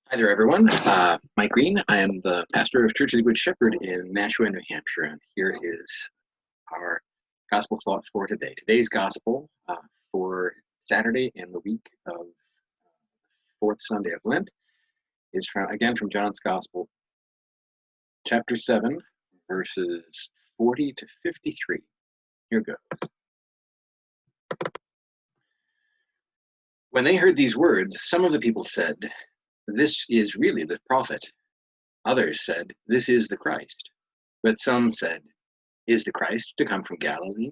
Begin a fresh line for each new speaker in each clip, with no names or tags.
Hi there, everyone. Mike Green. I am the pastor of Church of the Good Shepherd in Nashua, New Hampshire, and here is our gospel thought for today. Today's gospel for Saturday in the week of fourth Sunday of Lent is from John's Gospel, chapter 7, verses 40 to 53. Here goes. When they heard these words, some of the people said, "This is really the prophet." Others said, "This is the Christ." But some said, "Is the Christ to come from Galilee?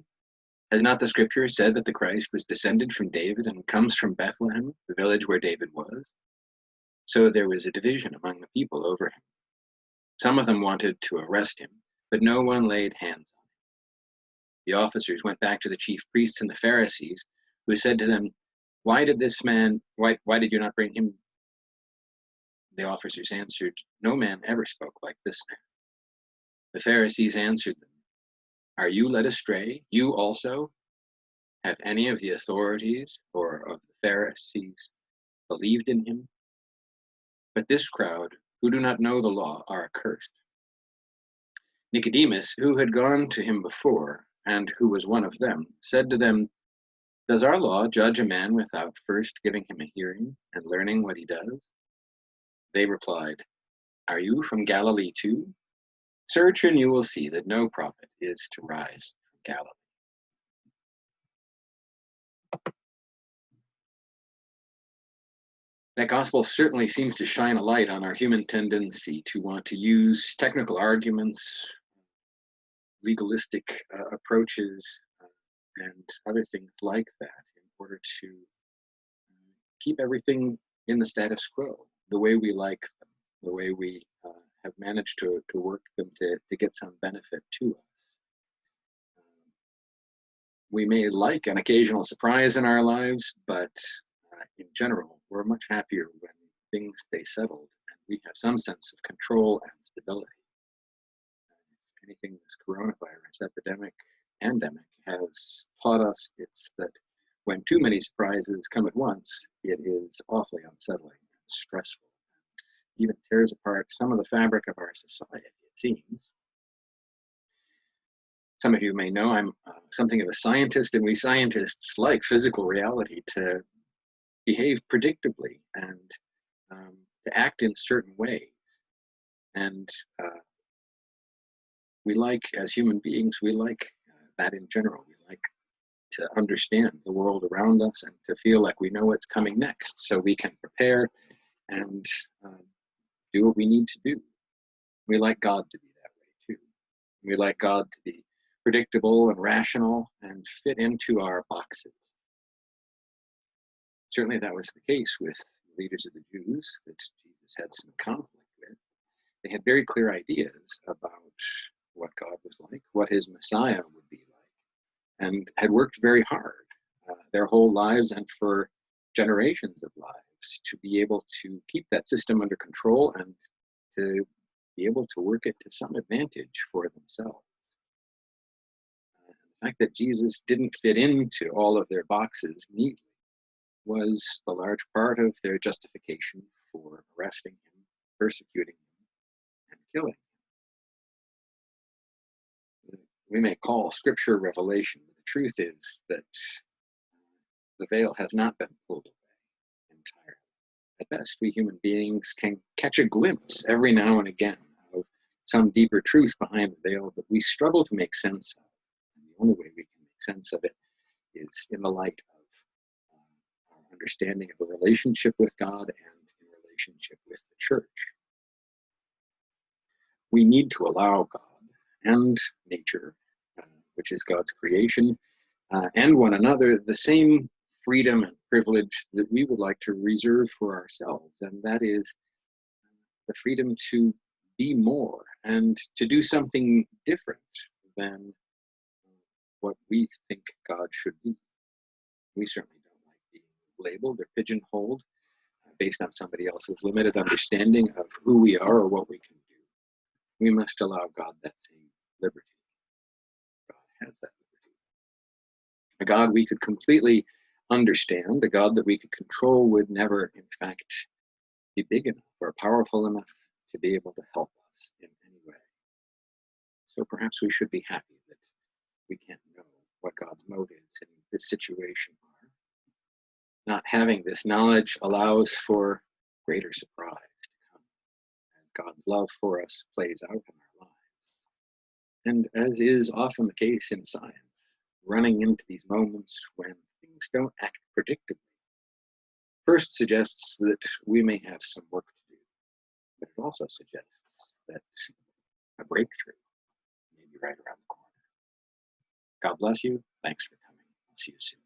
Has not the scripture said that the Christ was descended from David and comes from Bethlehem, the village where David was?" So there was a division among the people over him. Some of them wanted to arrest him, but no one laid hands on him. The officers went back to the chief priests and the Pharisees, who said to them, why did you not bring him?" The officers answered, "No man ever spoke like this man." The Pharisees answered them, "Are you led astray, you also? Have any of the authorities or of the Pharisees believed in him? But this crowd, who do not know the law, are accursed." Nicodemus, who had gone to him before, and who was one of them, said to them, "Does our law judge a man without first giving him a hearing and learning what he does?" They replied, "Are you from Galilee too? Search and you will see that no prophet is to rise from Galilee." That gospel certainly seems to shine a light on our human tendency to want to use technical arguments, legalistic approaches, and other things like that in order to keep everything in the status quo, the way we like them, the way we have managed to work them to get some benefit to us. We may like an occasional surprise in our lives, but in general, we're much happier when things stay settled and we have some sense of control and stability. If anything, this coronavirus pandemic has taught us, it's that when too many surprises come at once, it is awfully unsettling and stressful, and even tears apart some of the fabric of our society, it seems. Some of you may know I'm something of a scientist, and we scientists like physical reality to behave predictably and to act in certain ways. And we like, as human beings, we like that in general. We like to understand the world around us and to feel like we know what's coming next, so we can prepare and do what we need to do. We like God to be that way too. We like God to be predictable and rational and fit into our boxes. Certainly that was the case with the leaders of the Jews that Jesus had some conflict with. They had very clear ideas about what God was like, what his Messiah would be like, and had worked very hard their whole lives and for generations of lives to be able to keep that system under control and to be able to work it to some advantage for themselves. The fact that Jesus didn't fit into all of their boxes neatly was a large part of their justification for arresting him, persecuting him, and killing him. We may call scripture revelation, but the truth is that the veil has not been pulled away entirely. At best, we human beings can catch a glimpse every now and again of some deeper truth behind the veil that we struggle to make sense of. And the only way we can make sense of it is in the light of our understanding of the relationship with God and in relationship with the church. We need to allow God and nature, which is God's creation, and one another the same freedom and privilege that we would like to reserve for ourselves, and that is the freedom to be more and to do something different than what we think God should be. We certainly don't like being labeled or pigeonholed based on somebody else's limited understanding of who we are or what we can do. We must allow God that same liberty. God has that liberty. A God we could completely understand, a God that we could control, would never, in fact, be big enough or powerful enough to be able to help us in any way. So perhaps we should be happy that we can't know what God's motives in this situation are. Not having this knowledge allows for greater surprise to come as God's love for us plays out in our lives. And as is often the case in science, running into these moments when things don't act predictably first suggests that we may have some work to do, but it also suggests that a breakthrough may be right around the corner. God bless you. Thanks for coming. I'll see you soon.